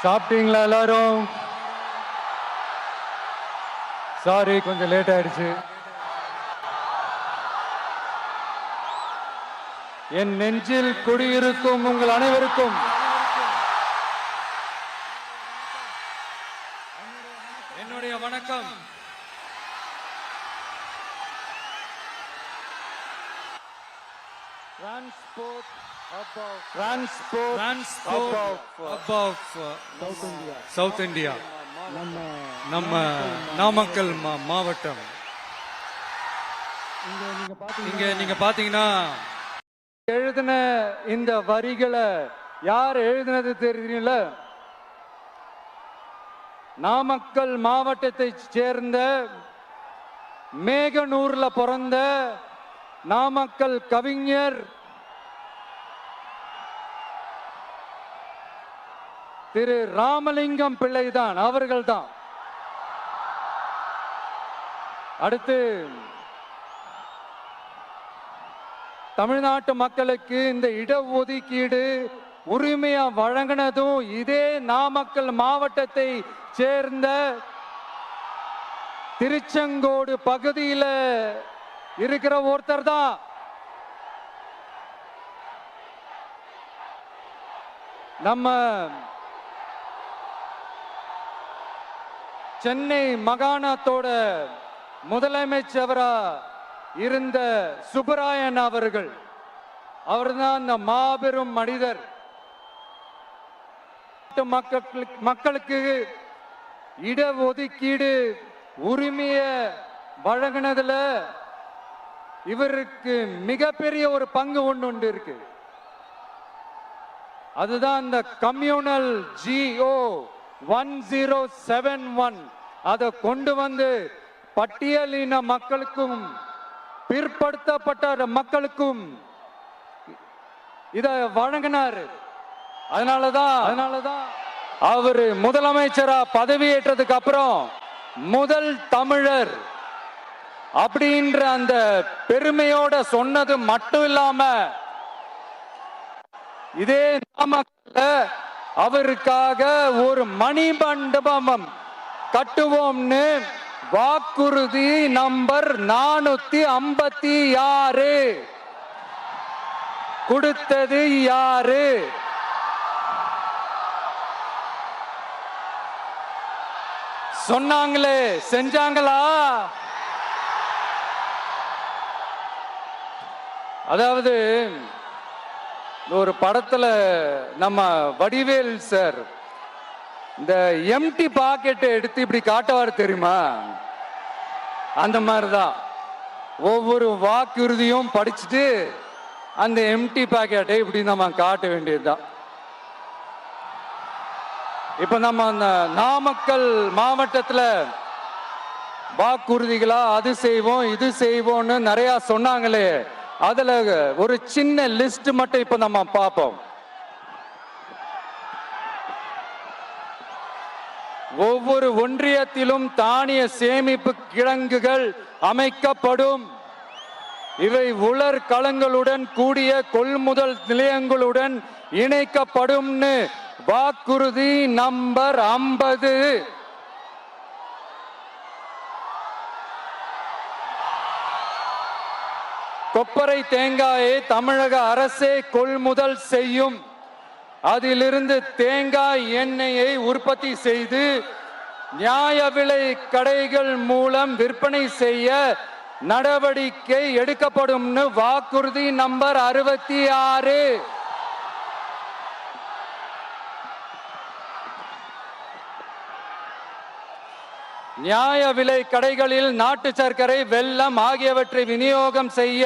சாப்பிட்டீங்களா எல்லாரும்? சாரி, கொஞ்சம் லேட் ஆயிடுச்சு. என் நெஞ்சில் குடியிருக்கும் உங்கள் அனைவருக்கும் என்னுடைய வணக்கம். சவுத் இந்தியா, நம்ம நாமக்கல் மாவட்டம். இங்க நீங்க பாத்தீங்கன்னா எழுதின இந்த வரிகளை யார் எழுதினது தெரியல. நாமக்கல் மாவட்டத்தை சேர்ந்த மேகனூர்ல பிறந்த நாமக்கல் கவிஞர் திரு ராமலிங்கம் பிள்ளைதான், அவர்கள்தான். அடுத்து தமிழ்நாட்டு மக்களுக்கு இந்த இடஒதுக்கீடு உரிமையா வழங்கினதும் இதே நாமக்கல் மாவட்டத்தை சேர்ந்த திருச்செங்கோடு பகுதியில் இருக்கிற ஒருத்தர் தான். நம்ம சென்னை மாகாணத்தோட முதலமைச்சரா இருந்த சுப்பராயன் அவர்கள். அவர்தான் அந்த மாபெரும் மனிதர். மக்களுக்கு இடஒதுக்கீடு உரிமைய வழங்கினதுல இவருக்கு மிகப்பெரிய ஒரு பங்கு ஒன்று இருக்கு. அதுதான் இந்த கம்யூனல் GO 1071 அதை கொண்டு வந்து பட்டியலின மக்களுக்கும் பிற்படுத்தப்பட்ட மக்களுக்கும் இத வழங்கினார். அதனாலதான் அவரு முதலமைச்சரா பதவியேற்றதுக்கு அப்புறம் முதல் தமிழர் அப்படின்ற அந்த பெருமையோட சொன்னது மட்டும் இல்லாம இதே நாமக்கல்ல அவருக்காக ஒரு மணிமண்டபம் கட்டுவோம்னு வாக்குறுதி நம்பர் 456 கொடுத்தது யாரு? சொன்னாங்களே, செஞ்சாங்களா? அதாவது ஒரு படத்துல நம்ம வடிவேல் சார் இந்த எம்டி பாக்கெட்டை எடுத்து இப்படி காட்டுவார் தெரியுமா? அந்த மாதிரிதான் ஒவ்வொரு வாக்குறுதியும் படிச்சுட்டு அந்த எம்டி பாக்கெட்டை இப்படி நம்ம காட்ட வேண்டியதுதான். இப்ப நம்ம அந்த நாமக்கல் மாவட்டத்துல வாக்குறுதிகளா அது செய்வோம் இது செய்வோம்னு நிறைய சொன்னாங்களே, அதுல ஒரு சின்ன லிஸ்ட் மட்டும் இப்ப நம்ம பார்ப்போம். ஒவ்வொரு ஒன்றியத்திலும் தானிய சேமிப்பு கிடங்குகள் அமைக்கப்படும். இவை உலர் களங்களுடன் கூடிய கொள்முதல் நிலையங்களுடன் இணைக்கப்படும். வாக்குறுதி நம்பர் 50. கொப்பரை தேங்காயை தமிழக அரசே கொள்முதல் செய்யும். அதிலிருந்து தேங்காய் எண்ணெயை உற்பத்தி செய்து நியாய விலை கடைகள் மூலம் விற்பனை செய்ய நடவடிக்கை எடுக்கப்படும். வாக்குறுதி நம்பர் 66. நியாய விலை கடைகளில் நாட்டு சர்க்கரை, வெல்லம் ஆகியவற்றை விநியோகம் செய்ய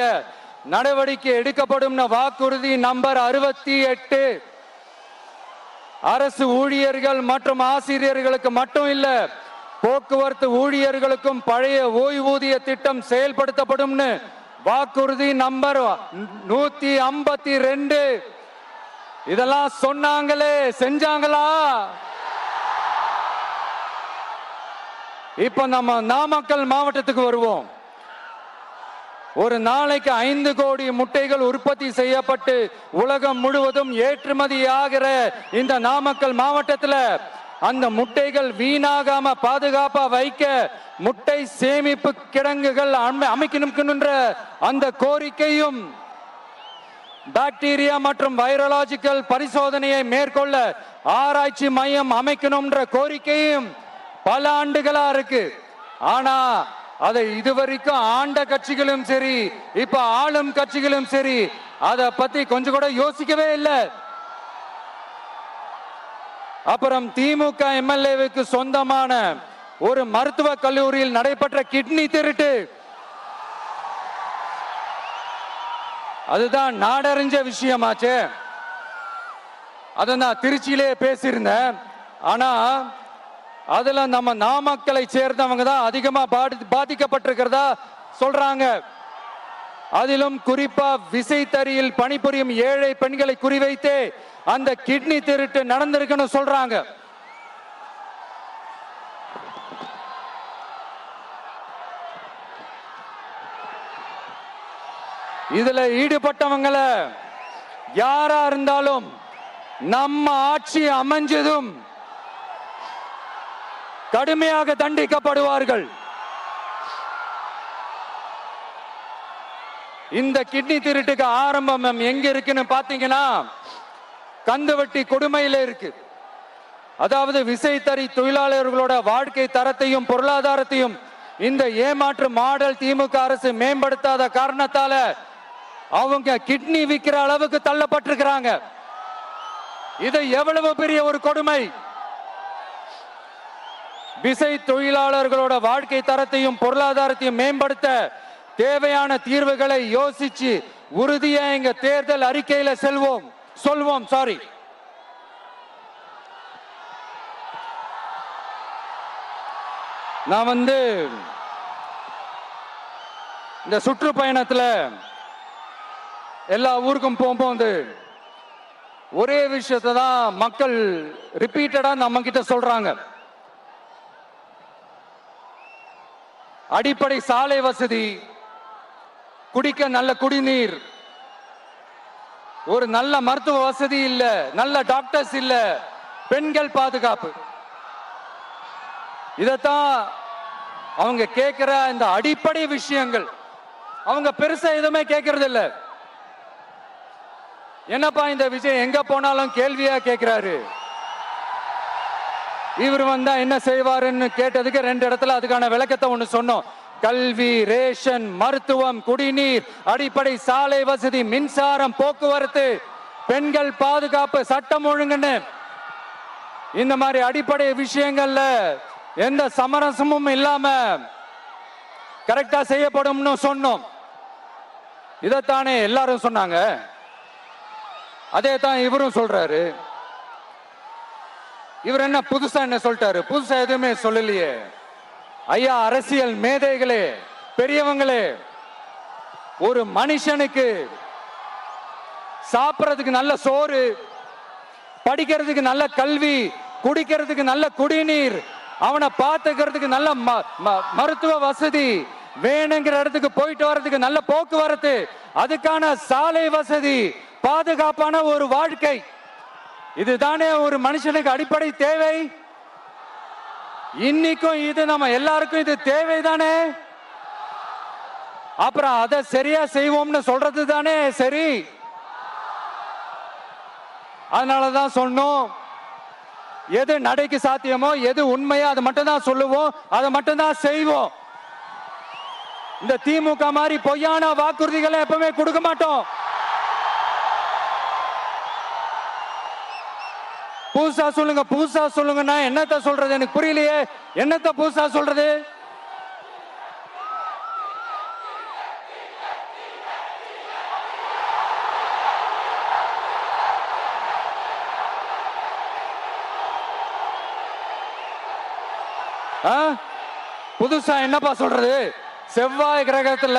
நடவடிக்கை எடுக்கப்படும். வாக்குறுதி நம்பர் 68. அரசு ஊழியர்கள் மற்றும் ஆசிரியர்களுக்கு மட்டும் இல்ல, போக்குவரத்து ஊழியர்களுக்கும் பழைய ஓய்வூதிய திட்டம் செயல்படுத்தப்படும். வாக்குறுதி நம்பர் 152. இதெல்லாம் சொன்னாங்களே, செஞ்சாங்களா? இப்ப நம்ம நாமக்கல் மாவட்டத்துக்கு வருவோம். ஒரு நாளைக்கு 5 கோடி முட்டைகள் உற்பத்தி செய்யப்பட்டு உலகம் முழுவதும் ஏற்றுமதி ஆகிற இந்த நாமக்கல் மாவட்டத்தில் அந்த முட்டைகள் வீணாகாம பாதுகாப்பா வைக்க முட்டை சேமிப்பு கிடங்குகள் அமைக்கணும்ன்ற அந்த கோரிக்கையும், பாக்டீரியா மற்றும் வைரலாஜிக்கல் பரிசோதனையை மேற்கொள்ள ஆராய்ச்சி மையம் அமைக்கணும்ன்ற கோரிக்கையும் பல ஆண்டுகளா இருக்கு. ஆனா அதை இதுவரைக்கும் ஆண்ட கட்சிகளும் சரி, இப்ப ஆளும் கட்சிகளும் சரி, அதை பத்தி கொஞ்சம் கூட யோசிக்கவே இல்லை. அப்புறம் திமுக எம்எல்ஏவுக்கு சொந்தமான ஒரு மருத்துவ கல்லூரியில் நடைபெற்ற கிட்னி திருட்டு, அதுதான் நாடறிஞ்ச விஷயமாச்சு. அதை நான் திருச்சியிலே பேசியிருந்தேன். ஆனா அதுல நம்ம நாமக்கலை சேர்ந்தவங்க தான் அதிகமா பாதிக்கப்பட்டிருக்கிறதா சொல்றாங்க. அதிலும் குறிப்பா விசைத்தறியில் பணிபுரியும் ஏழை பெண்களை குறிவைத்து அந்த கிட்னி திருட்டு நடந்திருக்குன்னு சொல்றாங்க. இதுல ஈடுபட்டவங்களை யாரா இருந்தாலும் நம்ம ஆட்சி அமைஞ்சதும் கடுமையாக தண்டிக்கப்படுவார்கள். இந்த கிட்னி திருட்டுக்கு ஆரம்பம் எங்க இருக்குன்னு பாத்தீங்கன்னா கந்துவட்டி கொடுமையில இருக்கு. அதாவது விசைத்தறி தொழிலாளர்களோட வாழ்க்கை தரத்தையும் பொருளாதாரத்தையும் இந்த ஏமாற்று மாடல் திமுக அரசு மேம்படுத்தாத காரணத்தால அவங்க கிட்னி விற்கிற அளவுக்கு தள்ளப்பட்டிருக்கிறாங்க. இது எவ்வளவு பெரிய ஒரு கொடுமை! விசை தொழிலாளர்களோட வாழ்க்கை தரத்தையும் பொருளாதாரத்தையும் மேம்படுத்த தேவையான தீர்வுகளை யோசிச்சு உறுதியா எங்க தேர்தல் அறிக்கையில சொல்வோம். நான் இந்த சுற்றுப்பயணத்துல எல்லா ஊருக்கும் போகும்போது ஒரே விஷயத்தை தான் மக்கள் ரிப்பீட்டடா நம்ம கிட்ட சொல்றாங்க. அடிப்படை சாலை வசதி, குடிக்க நல்ல குடிநீர், ஒரு நல்ல மருத்துவ வசதி இல்ல, நல்ல டாக்டர்ஸ் இல்ல, பெண்கள் பாதுகாப்பு. இதத்தான் அவங்க கேட்கிற இந்த அடிப்படை விஷயங்கள். அவங்க பெருசா எதுவுமே கேட்கறது இல்ல. என்னப்பா இந்த விஜய் எங்க போனாலும் கேள்வியா கேட்கிறாரு, இவர் வந்தா என்ன செய்வாருன்னு கேட்டதுக்கு 2 இடத்துல அதுக்கான விளக்கத்தை ஒண்ணு சொன்னோம். கல்வி, ரேஷன், மருத்துவம், குடிநீர், அடிப்படை சாலை வசதி, மின்சாரம், போக்குவரத்து, பெண்கள் பாதுகாப்பு, சட்டம் ஒழுங்குன்னு இந்த மாதிரி அடிப்படை விஷயங்கள்ல எந்த சமரசமும் இல்லாம கரெக்டா செய்யப்படும்னு சொன்னோம். இதத்தானே எல்லாரும் சொன்னாங்க, அதே தான் இவரும் சொல்றாரு. இவர் என்ன புதுசா என்ன சொல்லிட்டாரு? புதுசா எதுவுமே சொல்லலையே. ஐயா, அரசியல் மேதைகளே, பெரியவங்களே, ஒரு மனுஷனுக்கு சாப்பிடறதுக்கு நல்ல சோறு, படிக்கிறதுக்கு நல்ல கல்வி, குடிக்கிறதுக்கு நல்ல குடிநீர், அவனை பார்த்துக்கிறதுக்கு நல்ல மருத்துவ வசதி, வேணுங்கிற இடத்துக்கு போயிட்டு வர்றதுக்கு நல்ல போக்குவரத்து, அதுக்கான சாலை வசதி, பாதுகாப்பான ஒரு வாழ்க்கை, இதுதானே ஒரு மனுஷனுக்கு அடிப்படை தேவை. இன்னைக்கும் இது நம்ம எல்லாருக்கும் இது தேவைதானே. அப்புறம் அதை சரியா செய்வோம்னு சொல்றது தானே சரி. அதனாலதான் சொன்னோம், எது நடைக்கு சாத்தியமோ, எது உண்மையோ அதை மட்டும் தான் சொல்லுவோம், அதை மட்டும் தான் செய்வோம். இந்த திமுக மாதிரி பொய்யான வாக்குறுதிகளை எப்பவுமே கொடுக்க மாட்டோம். புதுசா சொல்லுங்க, புதுசா சொல்லுங்கன்னா என்னத்த சொல்றது? எனக்கு புரியலையே, என்னத்த புதுசா சொல்றது? புதுசா என்னப்பா சொல்றது? செவ்வாய் கிரகத்துல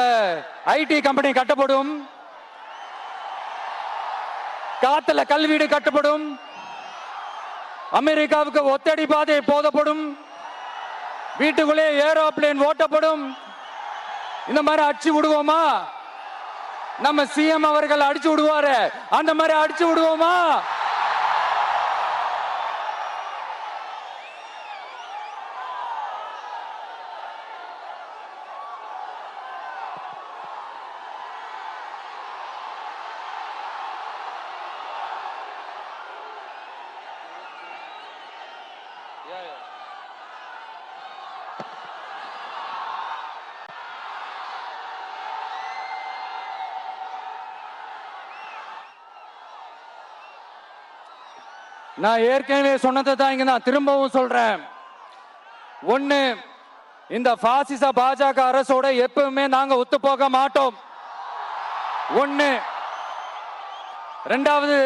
ஐடி கம்பெனி கட்டப்படும், காத்துல கல்வீடு கட்டப்படும், அமெரிக்காவுக்கு ஒத்தடி பாதை போதப்படும், வீட்டுக்குள்ளே ஏரோப்ளேன் ஓட்டப்படும், இந்த மாதிரி அடிச்சு விடுவோமா? நம்ம சிஎம் அவர்கள் அடிச்சு விடுவாரு, அந்த மாதிரி அடிச்சு விடுவோமா? நான் ஏற்கனவே சொன்னதை தான் இங்க நான் திரும்பவும் சொல்றேன். ஒண்ணு, இந்த பாசிச பாஜக அரசோட எப்பவுமே நாங்க ஒத்து போக மாட்டோம். ஒண்ணு. ரெண்டாவது,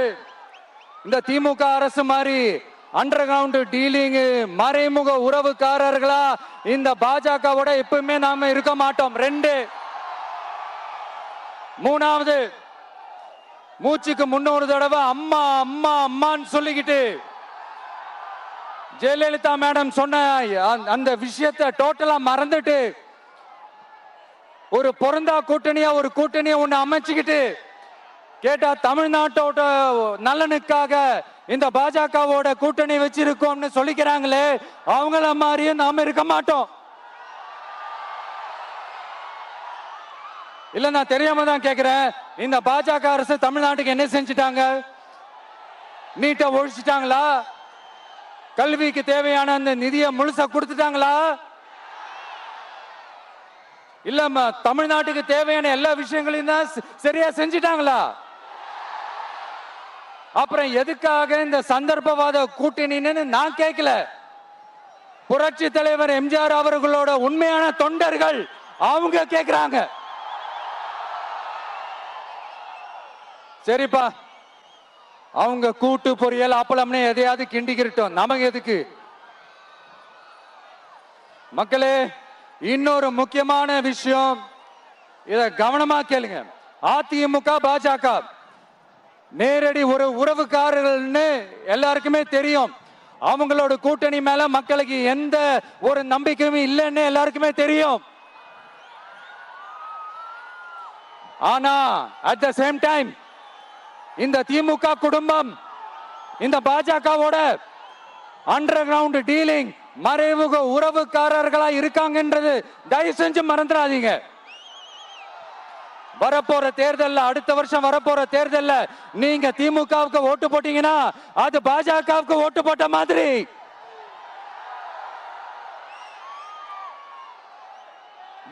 இந்த திமுக அரசு மாதிரி அண்டர் கிரவுண்ட் டீலிங், மறைமுக உறவுக்காரர்களா இந்த பாஜகவோட எப்பவுமே நாம இருக்க மாட்டோம். ரெண்டு. மூணாவது, மூச்சுக்கு முன்னொரு தடவை அம்மா அம்மா அம்மான்னு சொல்லிக்கிட்டு ஜெயலலிதா மேடம் சொன்ன அந்த விஷயத்தை டோட்டலா மறந்துட்டு ஒரு பொருந்தா கூட்டணியா ஒரு கூட்டணியை ஒண்ணு அமைச்சுக்கிட்டு கேட்டா தமிழ்நாட்டோட நலனுக்காக இந்த பாஜகவோட கூட்டணி வச்சிருக்கோம்னு சொல்லிக்கிறாங்களே, அவங்கள மாதிரியும் நாம இருக்க மாட்டோம். இல்ல, நான் தெரியாம தான் கேக்குறேன். இந்த பாஜக அரசு தமிழ்நாட்டுக்கு என்ன செஞ்சிட்டாங்க? நீட்டை ஒழிச்சிட்டாங்களா? கல்விக்கு தேவையான அந்த நிதியை முழுசா கொடுத்துட்டாங்களா? இல்ல தமிழ்நாட்டுக்கு தேவையான எல்லா விஷயங்களையும் தான் சரியா செஞ்சிட்டாங்களா? அப்புறம் எதுக்காக இந்த சந்தர்ப்பவாத கூட்டணின்னு நான் கேட்கல. புரட்சி தலைவர் எம்ஜிஆர் அவர்களோட உண்மையான தொண்டர்கள் அவங்க கேக்குறாங்க. சரிப்பா, அவங்க கூட்டு பொரியல் அப்பளம்னு எதையாவது கிண்டிக்கிட்டோம், நமக்கு எதுக்கு? மக்களே, இன்னொரு முக்கியமான விஷயம், இத கவனமா கேளுங்க. அதிமுக பாஜக நேரடி ஒரு உறவுக்காரர்கள்னு எல்லாருக்குமே தெரியும். அவங்களோட கூட்டணி மேல மக்களுக்கு எந்த ஒரு நம்பிக்கையும் இல்லைன்னு எல்லாருக்குமே தெரியும். ஆனா அட் த சேம் டைம் இந்த திமுக குடும்பம் இந்த பாஜகவோட அண்டர் கிரவுண்ட் டீலிங், மறைமுக உறவுக்காரர்களா இருக்காங்கன்றது தயவு செஞ்சு மறந்துடாதீங்க. வரப்போற தேர்தல், அடுத்த வருஷம் வரப்போற தேர்தல்ல நீங்க திமுகவுக்கு ஓட்டு போட்டீங்கன்னா அது பாஜகவுக்கு ஓட்டு போட்ட மாதிரி.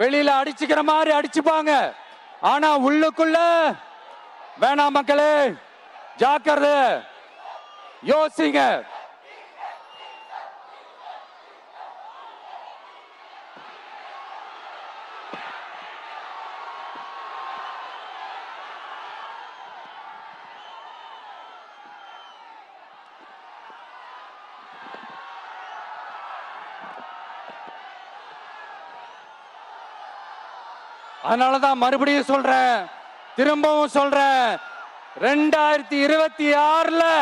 வெளியில அடிச்சுக்கிற மாதிரி அடிச்சுப்பாங்க, ஆனா உள்ளுக்குள்ள வேணாம். மக்களே, ஜாக்கிரதை, யோசிங்க. அதனாலதான் மறுபடியும் சொல்றேன், திரும்பவும் சொல்றேன், 2026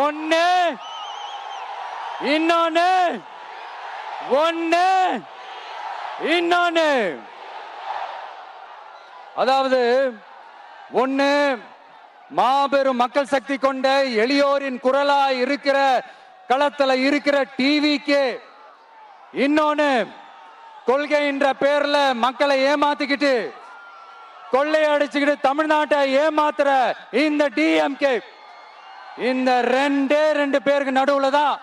ஒண்ணு, இன்னொன்னு, ஒண்ணு, இன்னொன்னு. அதாவது ஒண்ணு, மாபெரும் மக்கள் சக்தி கொண்ட எளியோரின் குரலா இருக்கிற களத்துல இருக்கிற டிவிக்கு, இன்னொன்னு கொள்கை என்ற பேர்ல மக்களை ஏமாத்திக்கிட்டு கொள்ளையடிச்சுக்கிட்டு தமிழ்நாட்டை ஏமாத்துற இந்த டிஎம்கே. இந்த ரெண்டு பேருக்கு நடுவுல தான்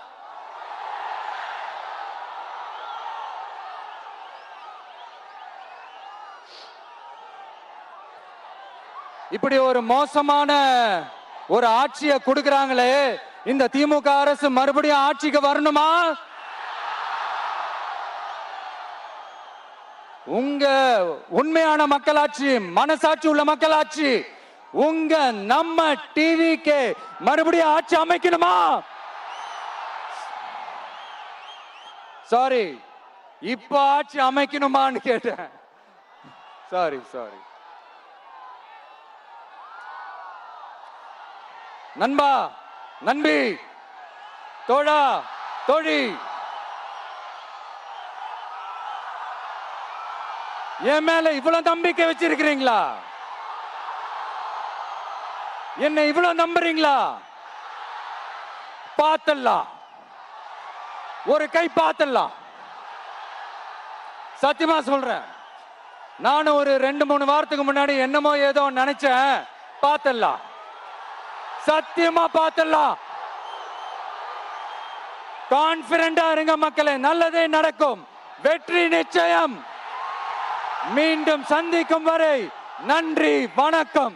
இப்படி ஒரு மோசமான ஒரு ஆட்சியை கொடுக்கறாங்களே. இந்த திமுக அரசு மறுபடியும் ஆட்சிக்கு வரணுமா? உங்க உண்மையான மக்களாட்சி, மனசாட்சி உள்ள மக்களாட்சி, உங்க நம்ம டிவிக்கு மறுபடியும் ஆட்சி அமைக்கணுமா? சாரி, இப்ப ஆட்சி அமைக்கணுமான்னு கேட்டேன். சாரி. நண்பா, நண்பி, தோழா, தோழி, என் மேல இவ்வளவு நம்பிக்கை வச்சிருக்கிறீங்களா? என்ன இவ்வளவு நம்புறீங்களா? பார்த்தலாம், ஒரு கை பார்த்தலாம். சத்தியமா சொல்றேன், நானும் ஒரு 2-3 வாரத்துக்கு முன்னாடி என்னமோ ஏதோ நினைச்சேன். பார்த்தலாம், சத்தியமா பார்த்தலாம். கான்பிடண்டா இருங்க மக்களே, நல்லதே நடக்கும், வெற்றி நிச்சயம். மீண்டும் சந்திக்கும் வரை நன்றி, வணக்கம்.